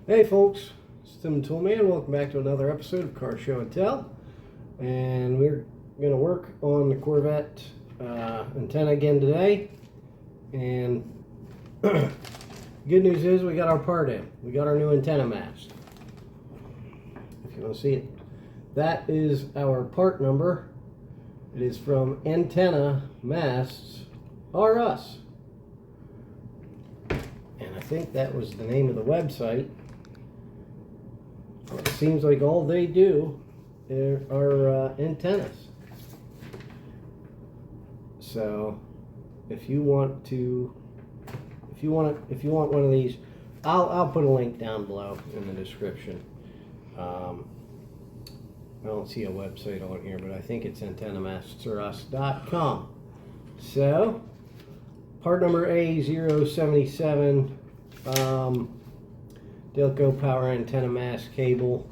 Hey folks, it's Tim the Toolman. Welcome back to another episode of Car Show and Tell. And we're going to work on the Corvette antenna again today. And good news is we got our part in. We got our new antenna mast. If you want to see it. That is our part number. It is from Antenna Masts R Us. And I think that was the name of the website. It seems like all they do are antennas. So, if you want one of these, I'll put a link down below in the description. I don't see a website on here, but I think it's antennamasterus.com. So, part number A077. Delco power antenna mast cable.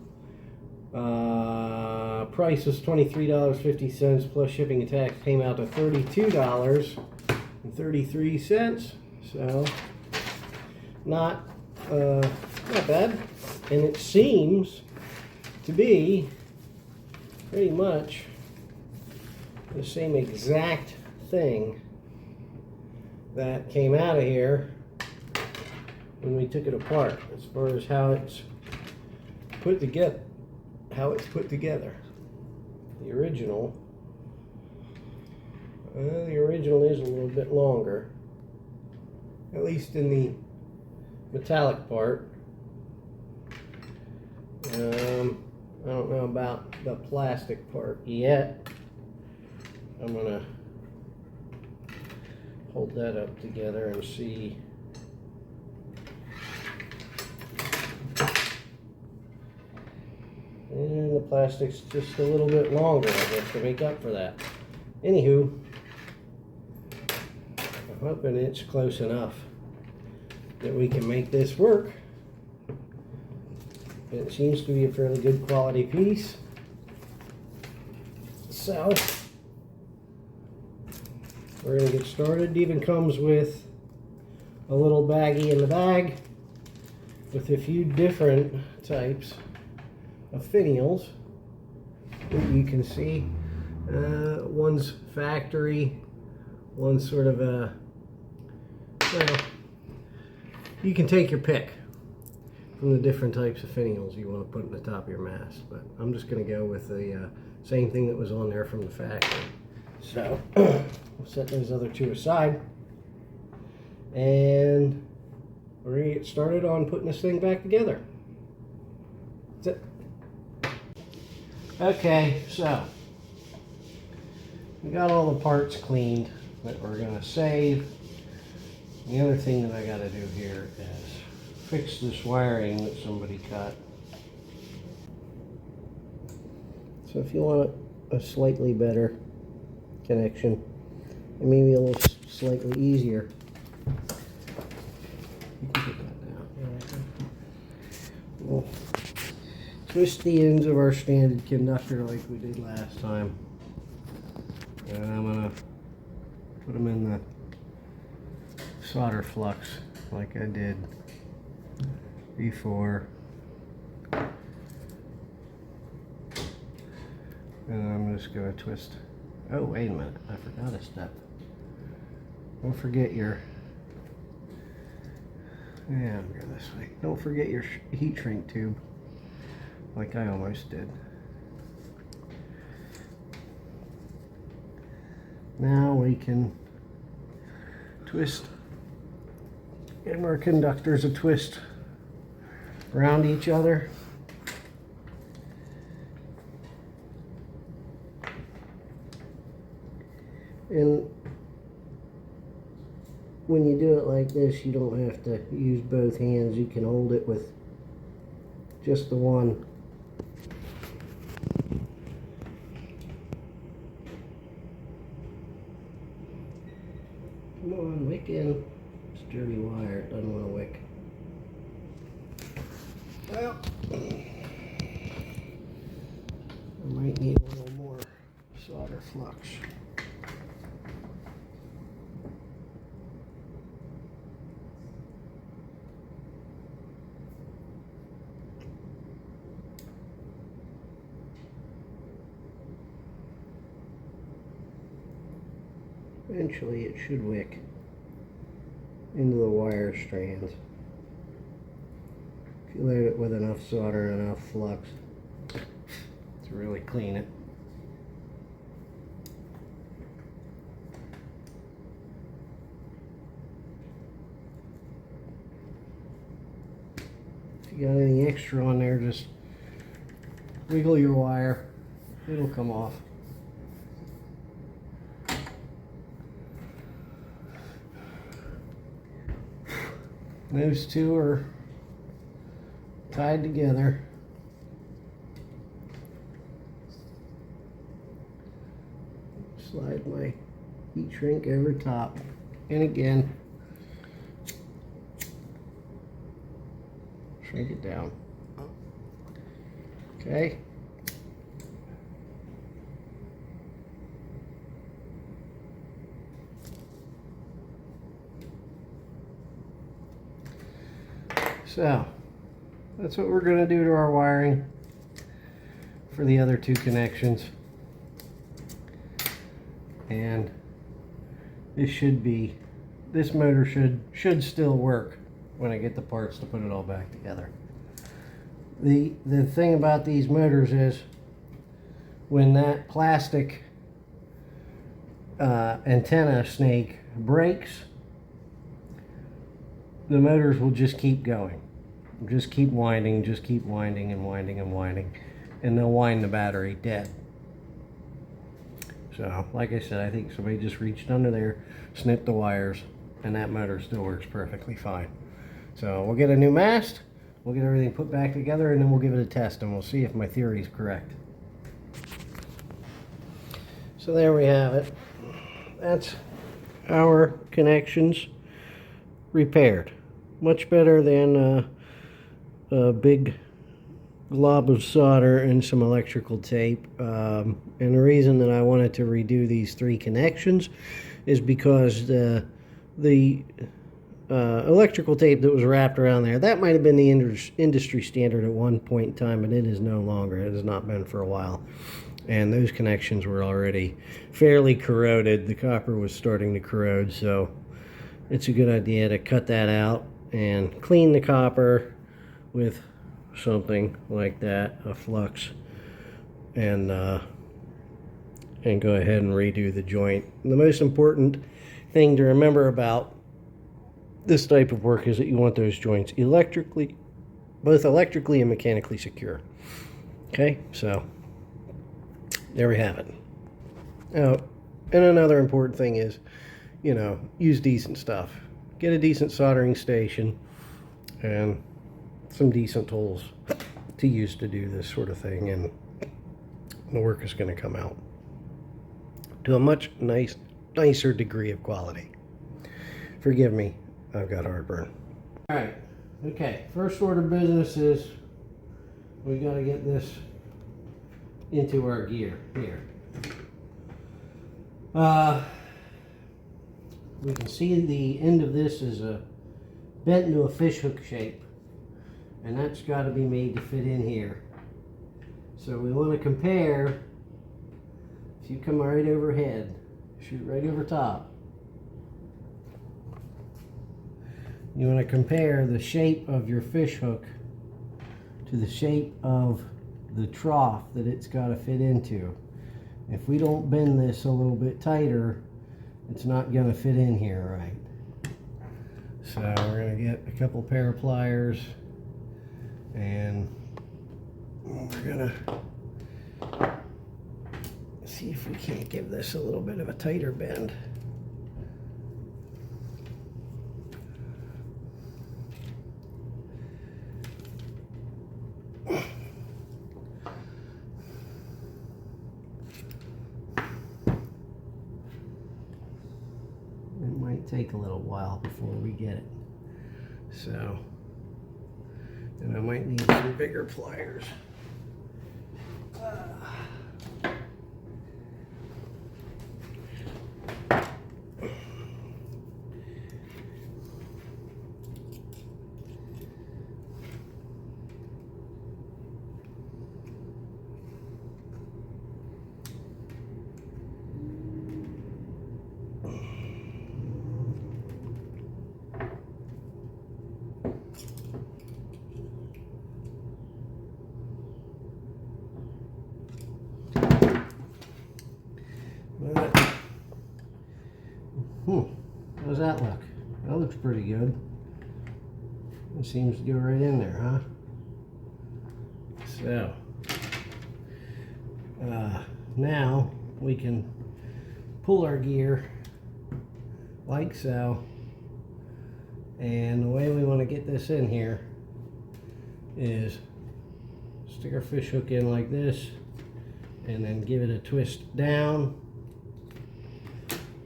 Price was $23.50 plus shipping and tax. Came out to $32.33. So not bad. And it seems to be pretty much the same exact thing that came out of here when we took it apart, as far as how it's put together. The original is a little bit longer, at least in the metallic part. I don't know about the plastic part yet. I'm gonna hold that up together and see. And the plastic's just a little bit longer, I guess, to make up for that. Anywho, I'm hoping it's close enough that we can make this work. It seems to be a fairly good quality piece. So, we're going to get started. It even comes with a little baggie in the bag with a few different types of finials that you can see. One's factory, one's sort of a, well, you can take your pick from the different types of finials you want to put in the top of your mast, but I'm just going to go with the same thing that was on there from the factory. So we'll set those other two aside, and we're going to get started on putting this thing back together. That's it. Okay, so we got all the parts cleaned that we're going to save. The other thing that I got to do here is fix this wiring that somebody cut. So if you want a slightly better connection and maybe a little slightly easier, you can put that down. We'll twist the ends of our standard conductor like we did last time, and I'm going to put them in the solder flux like I did before, and I'm just going to twist. Oh, wait a minute, I forgot a step. Don't forget your, yeah, I'll go this way. Don't forget your heat shrink tube, like I almost did. Now we can twist, give our conductors a twist around each other. And when you do it like this, you don't have to use both hands. You can hold it with just the one. Come on, wick in. It's dirty wire, it doesn't want to wick. Well, I might need a little more solder flux. eventually it should wick into the wire strands. If you load it with enough solder and enough flux to really clean it. If you got any extra on there, just wiggle your wire, it'll come off. Those two are tied together. Slide my heat shrink over top, and again, shrink it down. Okay. So, that's what we're going to do to our wiring for the other two connections. And this motor should still work when I get the parts to put it all back together. The thing about these motors is when that plastic antenna snake breaks, the motors will just keep going. Just keep winding and winding and winding, and they'll wind the battery dead. So, like I said, I think somebody just reached under there, snipped the wires, and that motor still works perfectly fine. So, we'll get a new mast, we'll get everything put back together, and then we'll give it a test, and we'll see if my theory is correct. So, there we have it. That's our connections repaired. Much better than a big glob of solder and some electrical tape. And the reason that I wanted to redo these three connections is because the electrical tape that was wrapped around there, that might have been the industry standard at one point in time, but it is no longer. It has not been for a while. And those connections were already fairly corroded. The copper was starting to corrode, so it's a good idea to cut that out and clean the copper with something like that, a flux, and go ahead and redo the joint. And the most important thing to remember about this type of work is that you want those joints both electrically and mechanically secure. Okay, so there we have it. Now, and another important thing is, use decent stuff. Get a decent soldering station and some decent tools to use to do this sort of thing, and the work is going to come out to a much nicer degree of quality. Forgive me, I've got heartburn. Alright, okay, first order of business is we got to get this into our gear here. We can see the end of this is bent into a fishhook shape, and that's got to be made to fit in here. So we want to compare. If you come right overhead, shoot right over top, you want to compare the shape of your fishhook to the shape of the trough that it's got to fit into. If we don't bend this a little bit tighter, it's not going to fit in here right. So we're going to get a couple pair of pliers, and we're going to see if we can't give this a little bit of a tighter bend. Take a little while before we get it. So, and I might need some bigger pliers. looks pretty good. It seems to go right in there, huh? So, now we can pull our gear like so. And the way we want to get this in here is stick our fish hook in like this, and then give it a twist down,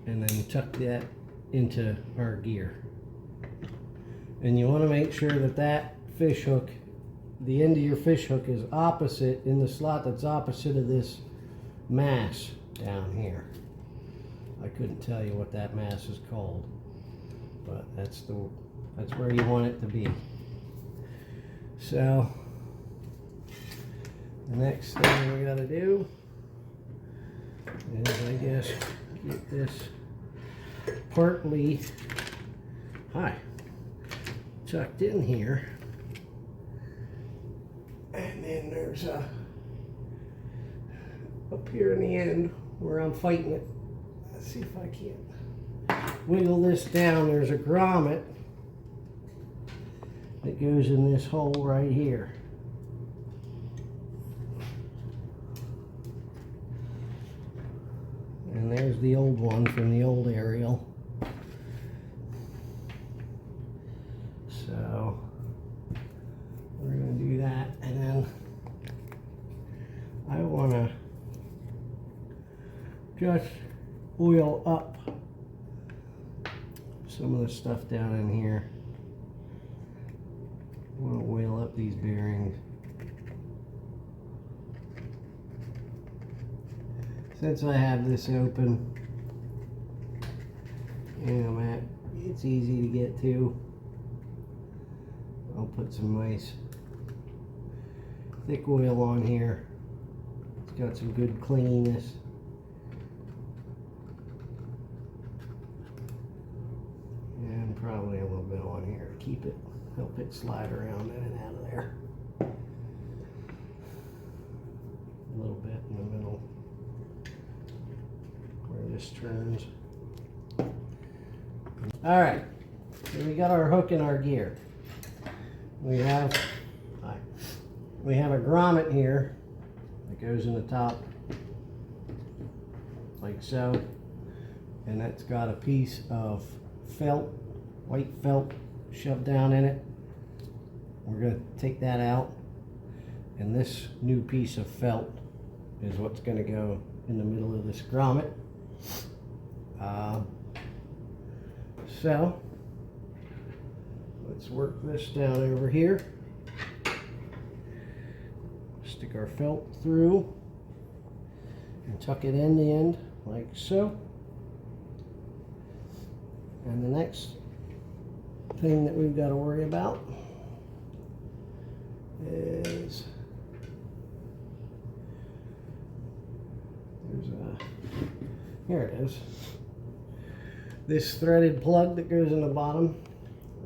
and then tuck that into our gear. And you want to make sure that that fish hook, the end of your fish hook, is opposite, in the slot that's opposite of this mass down here. I couldn't tell you what that mass is called, but that's where you want it to be. So the next thing we gotta do is, I guess, get this partly tucked in here, and then there's a up here in the end where I'm fighting it. Let's see if I can wiggle this down. There's a grommet that goes in this hole right here. And there's the old one from the old aerial. So we're going to do that, and then I want to just oil up some of the stuff down in here. I want to oil up these bearings. Since I have this open, it's easy to get to. I'll put some nice thick oil on here. It's got some good cleanliness. And probably a little bit on here to keep it, help it slide around in and out of there. A little bit in the middle where this turns. All right, so we got our hook in our gear. We have a grommet here that goes in the top like so, and that's got a piece of felt, white felt, shoved down in it. We're going to take that out, and this new piece of felt is what's going to go in the middle of this grommet. So let's work this down over here. Stick our felt through and tuck it in the end like so. And the next thing that we've got to worry about is here it is. This threaded plug that goes in the bottom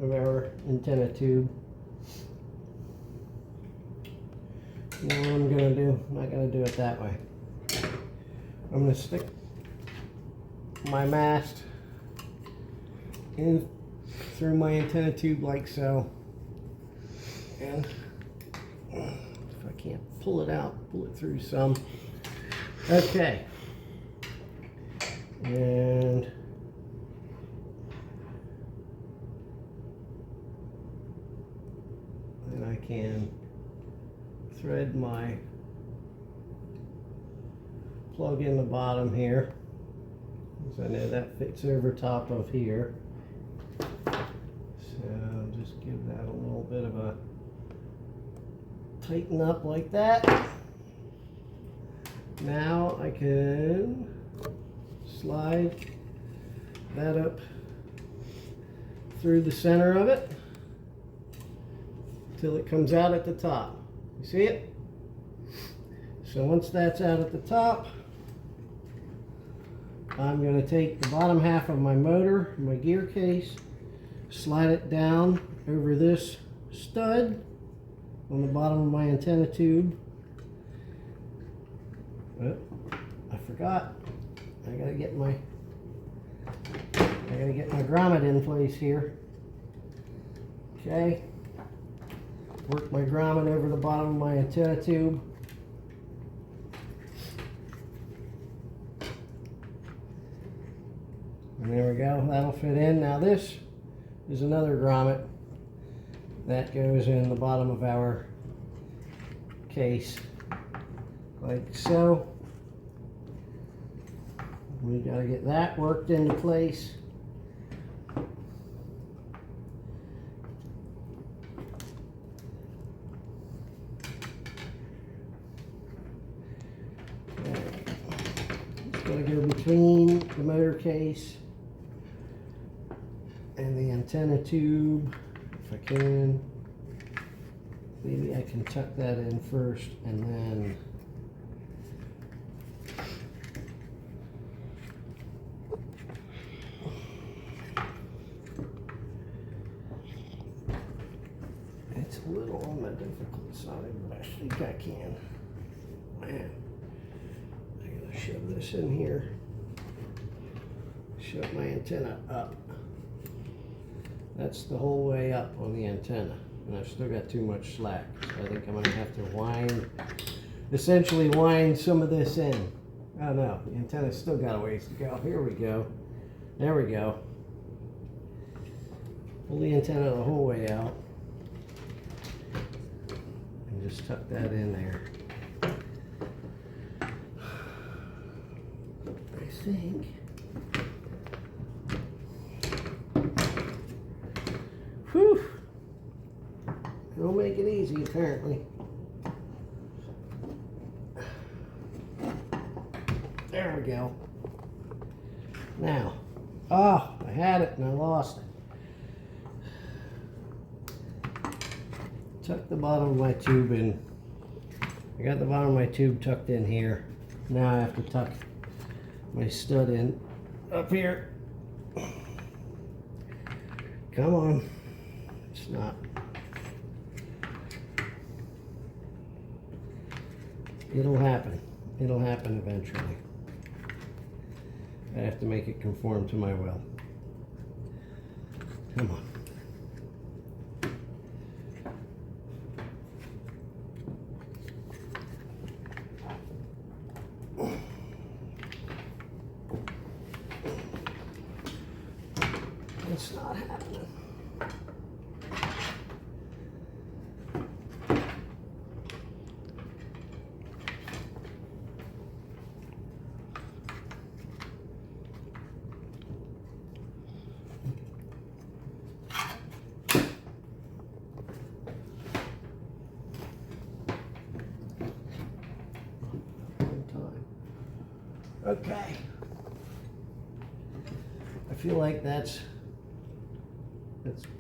of our antenna tube. You know what I'm going to do? I'm not going to do it that way. I'm going to stick my mast in through my antenna tube like so. And if I can't pull it out, pull it through some. Okay. And then I can thread my plug in the bottom here, because I know that fits over top of here. So just give that a little bit of a tighten up like that. Now I can slide that up through the center of it till it comes out at the top. You see it? So once that's out at the top, I'm going to take the bottom half of my motor, my gear case, slide it down over this stud on the bottom of my antenna tube. Oh, I forgot. I gotta get my grommet in place here. Okay. Work my grommet over the bottom of my antenna tube. And there we go, that'll fit in. Now this is another grommet that goes in the bottom of our case, like so. We gotta get that worked into place. It's gotta go between the motor case and the antenna tube, if I can. Maybe I can tuck that in first and then it's a little on the difficult side, but I think I can. Man, I gotta shove this in here. Shove my antenna up. That's the whole way up on the antenna. And I've still got too much slack. So I think I'm gonna have to essentially wind some of this in. Oh no, the antenna's still got a ways to go. Here we go. There we go. Pull the antenna the whole way out. And just tuck that in there. I think. Whew. It'll make it easy, apparently. There we go. Now, I had it and I lost it. Tuck the bottom of my tube in. I got the bottom of my tube tucked in here. Now I have to tuck my stud in up here. Come on. It's not. It'll happen. It'll happen eventually. I have to make it conform to my will. Come on. It's not happening. Okay. I feel like that's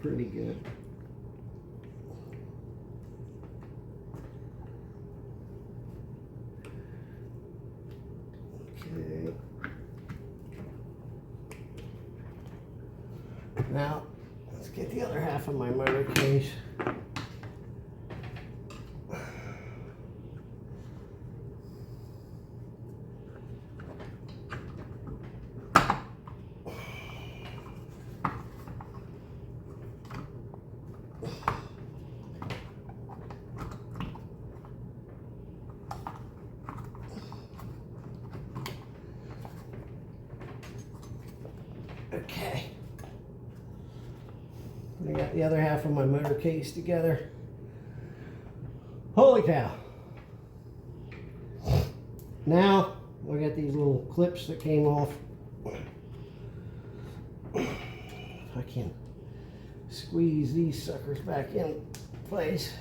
pretty good. Okay. Now, let's get the other half of my motor case. Okay. I got the other half of my motor case together. Holy cow. Now, look at these little clips that came off. If I can squeeze these suckers back in place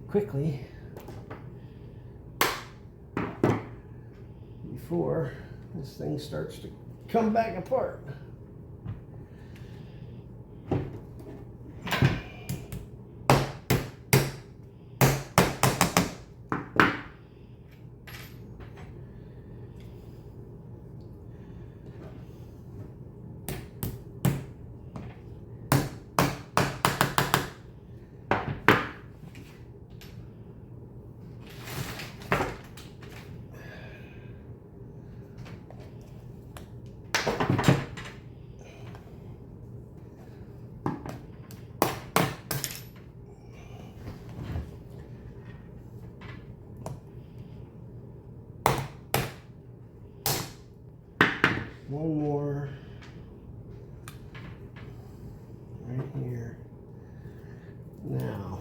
quickly before this thing starts to come back apart. one more right here. Now,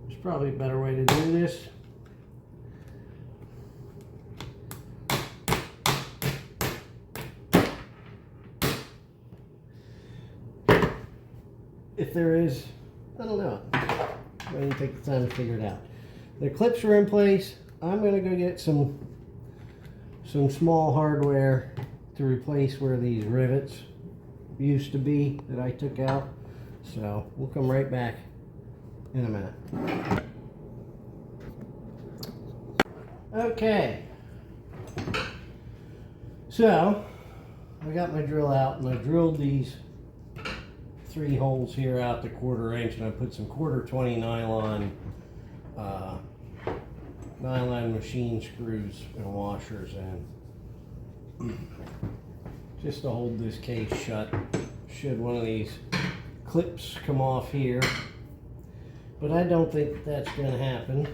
there's probably a better way to do this. If there is, I don't know. I didn't take the time to figure it out. The clips are in place. I'm going to go get some small hardware to replace where these rivets used to be that I took out. So we'll come right back in a minute. Okay. So I got my drill out and I drilled these 3 holes here out to 1/4 inch, and I put some 1/4-20 nylon machine screws and washers in, just to hold this case shut should one of these clips come off here, but I don't think that's going to happen.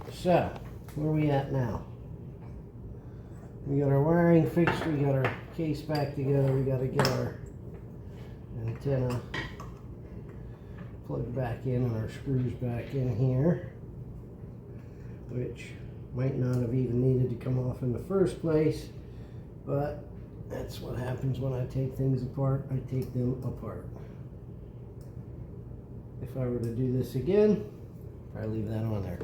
So where are we at now? We got our wiring fixed, we got our case back together, we got to get our antenna plugged back in and our screws back in here, which might not have even needed to come off in the first place, but that's what happens when I take things apart. I take them apart. If I were to do this again, I leave that on there.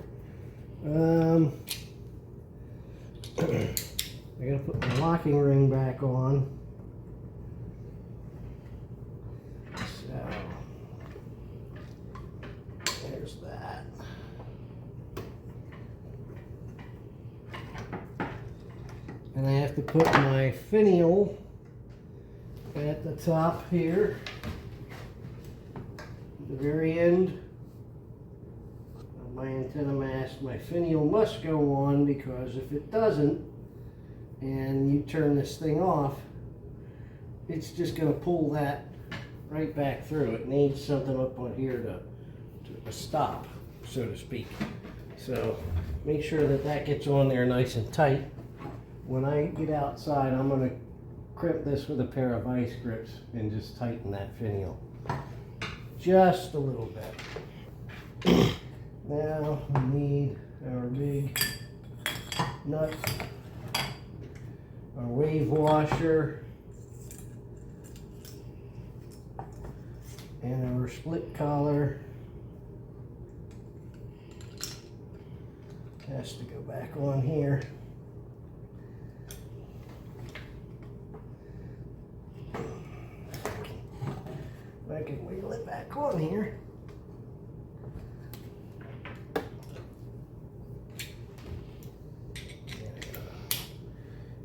I gotta put my locking ring back on. So there's that. And I have to put my finial at the top here, at the very end of my antenna mast. My finial must go on, because if it doesn't and you turn this thing off, it's just going to pull that right back through. It needs something up on here to stop, so to speak. So make sure that that gets on there nice and tight. When I get outside, I'm going to crimp this with a pair of vice grips and just tighten that finial just a little bit. Now we need our big nut, our wave washer, and our split collar. Has to go back on here. I can wiggle it back on here.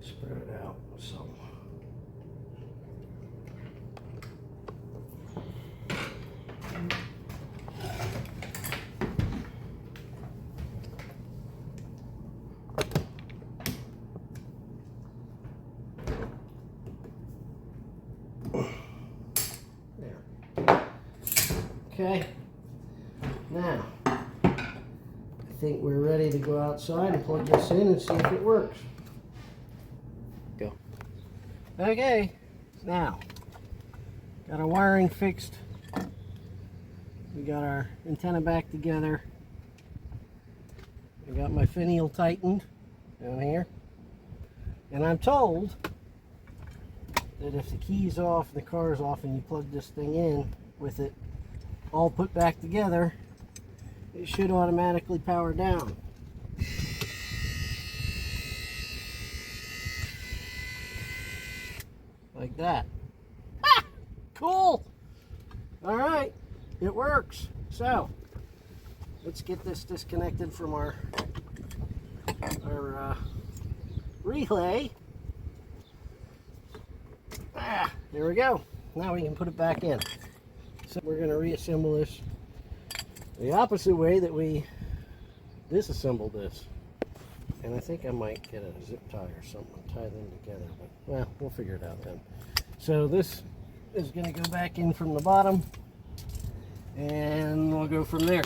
Spread it out some. Okay, now I think we're ready to go outside and plug this in and see if it works. Go. Okay, now got our wiring fixed. We got our antenna back together. I got my finial tightened down here. And I'm told that if the key's off, the car's off, and you plug this thing in with it all put back together, it should automatically power down. Like that. Ah, cool. All right, it works. So let's get this disconnected from our relay. Ah, there we go. Now we can put it back in. So we're going to reassemble this the opposite way that we disassembled this. And I think I might get a zip tie or something and tie them together, but well, we'll figure it out then. So this is going to go back in from the bottom. and we'll go from there.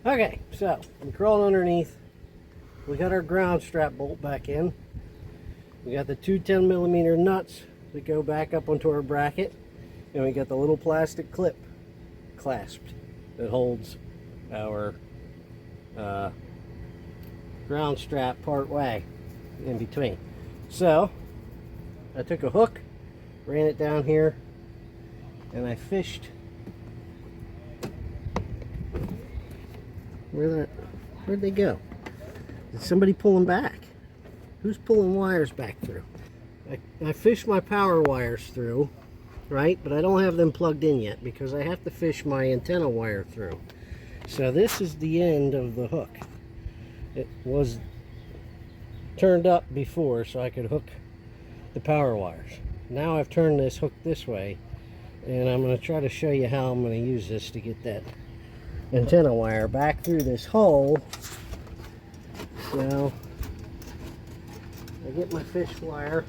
Okay, so we crawled underneath. We got our ground strap bolt back in. We got the two 10mm nuts that go back up onto our bracket, and we got the little plastic clip clasped that holds our ground strap part way in between. So I took a hook, ran it down here, and I fished. Where'd they go? Did somebody pull them back? Who's pulling wires back through? I fished my power wires through, right? But I don't have them plugged in yet because I have to fish my antenna wire through. So this is the end of the hook. It was turned up before so I could hook the power wires. Now I've turned this hook this way, and I'm going to try to show you how I'm going to use this to get that antenna wire back through this hole. So I get my fish wire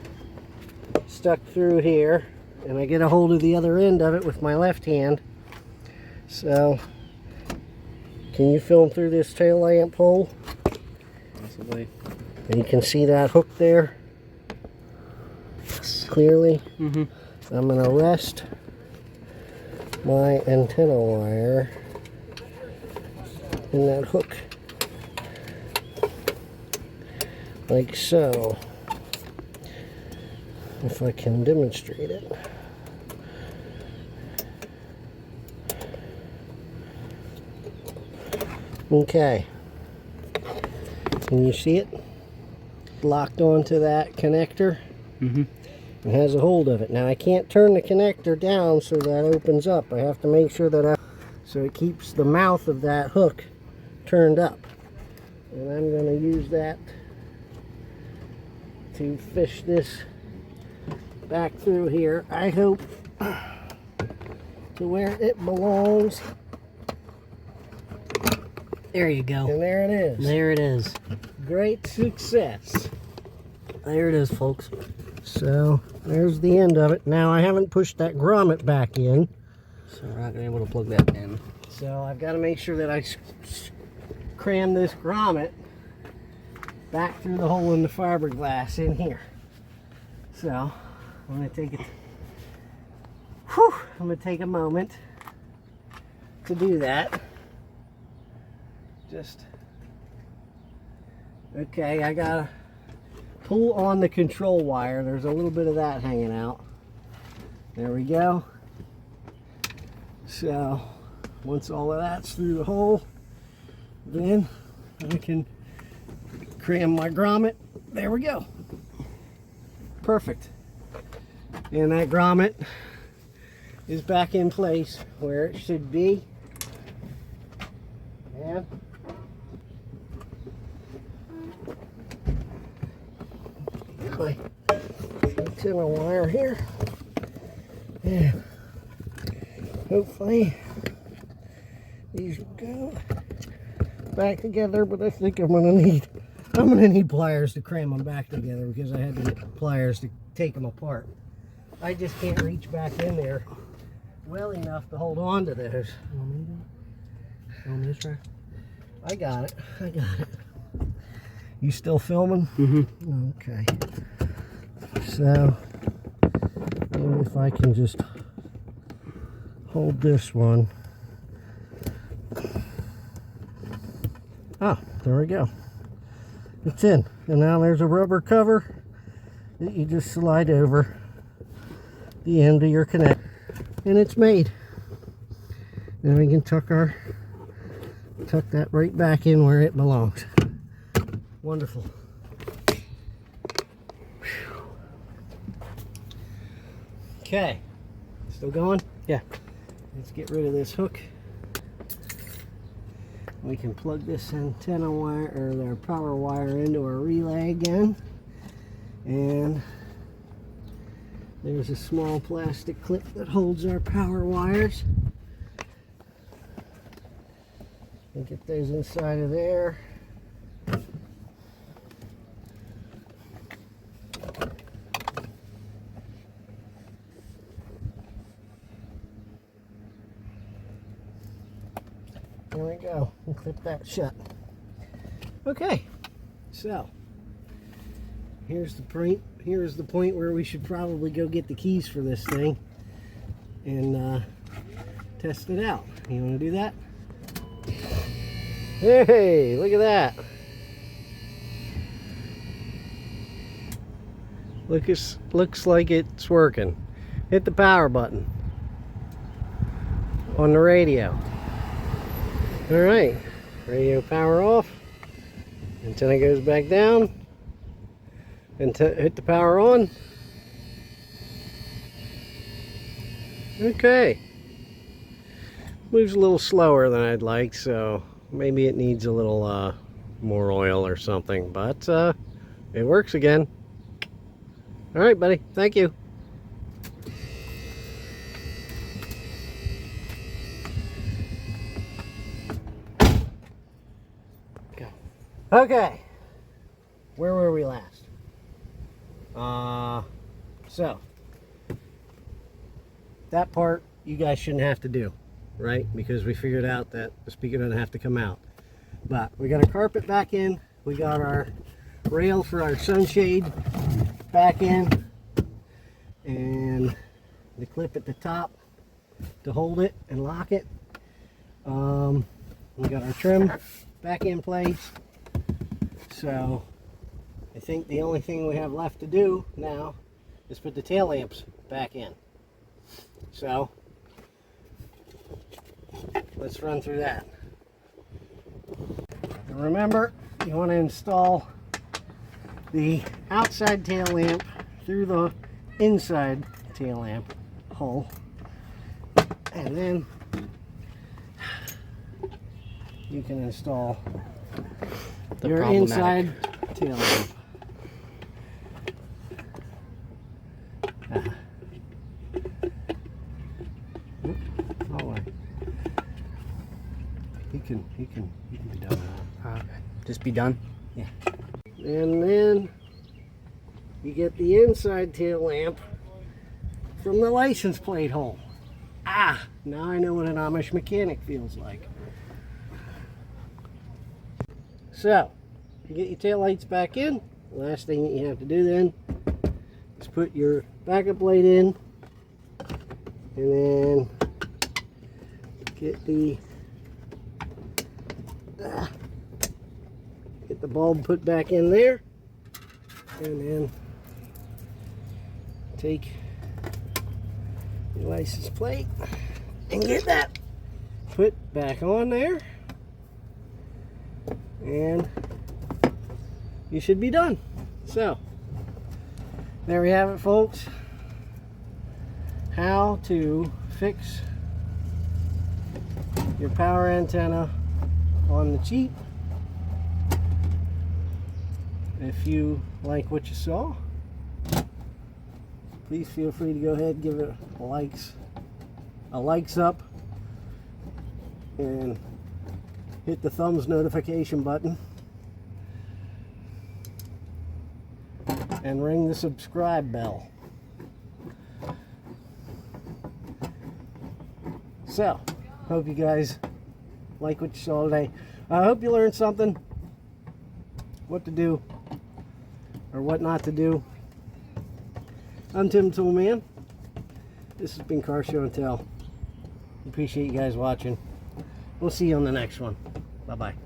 stuck through here, and I get a hold of the other end of it with my left hand. So can you film through this tail lamp hole? Possibly. And you can see that hook there clearly. I'm going to rest my antenna wire in that hook like so, if I can demonstrate it. Okay, can you see it? Locked onto that connector. It has a hold of it. Now I can't turn the connector down so that opens up. I have to make sure that so it keeps the mouth of that hook turned up. And I'm going to use that to fish this back through here, I hope, to where it belongs. There you go. And there it is. There it is. Great success. There it is, folks. So there's the end of it. Now I haven't pushed that grommet back in, so we're not going to be able to plug that in. So I've got to make sure that I cram this grommet back through the hole in the fiberglass in here. So I'm going to take it. I'm going to take a moment to do that. Okay, I got to pull on the control wire. There's a little bit of that hanging out. There we go. So once all of that's through the hole, then I can cram my grommet. There we go. Perfect. And that grommet is back in place where it should be. And my antenna wire here. And hopefully these go back together, but I think I'm gonna need pliers to cram them back together because I had to get pliers to take them apart. I just can't reach back in there well enough to hold on to those. I got it. You still filming? Okay. So maybe if I can just hold this one. Oh, there we go. It's in. And now there's a rubber cover that you just slide over the end of your connect. And it's made. Then we can tuck that right back in where it belongs. Wonderful. Okay. Still going? Yeah. Let's get rid of this hook. We can plug this antenna wire or their power wire into our relay again. And there's a small plastic clip that holds our power wires. And get those inside of there. There we go. We'll clip that shut. Okay, so here's the point. Here's the point where we should probably go get the keys for this thing and test it out. You want to do that? Hey, look at that. Looks like it's working. Hit the power button on the radio. All right, radio power off. Antenna goes back down. And hit the power on. Okay. Moves a little slower than I'd like, so maybe it needs a little more oil or something, but it works again. All right, buddy. Thank you. Go. Okay. Where were we last? So that part you guys shouldn't have to do, right? Because we figured out that the speaker doesn't have to come out. But we got our carpet back in. We got our rail for our sunshade back in. And the clip at the top to hold it and lock it. We got our trim back in place. So I think the only thing we have left to do now is put the tail lamps back in. So let's run through that. And remember, you want to install the outside tail lamp through the inside tail lamp hole, and then you can install your inside tail lamp. He can be done now. Okay. Just be done? Yeah. And then you get the inside tail lamp from the license plate hole. Ah, now I know what an Amish mechanic feels like. So, you get your tail lights back in. The last thing that you have to do then is put your backup light in, and then get the bulb put back in there, and then take your license plate and get that put back on there, and you should be done. So there we have it, folks. How to fix your power antenna on the cheap. If you like what you saw, please feel free to go ahead and give it a likes up, and hit the thumbs notification button, and ring the subscribe bell. So, hope you guys like what you saw today. I hope you learned something, what to do or what not to do. I'm Tim Toolman. This has been Car Show and Tell. Appreciate you guys watching. We'll see you on the next one. Bye-bye.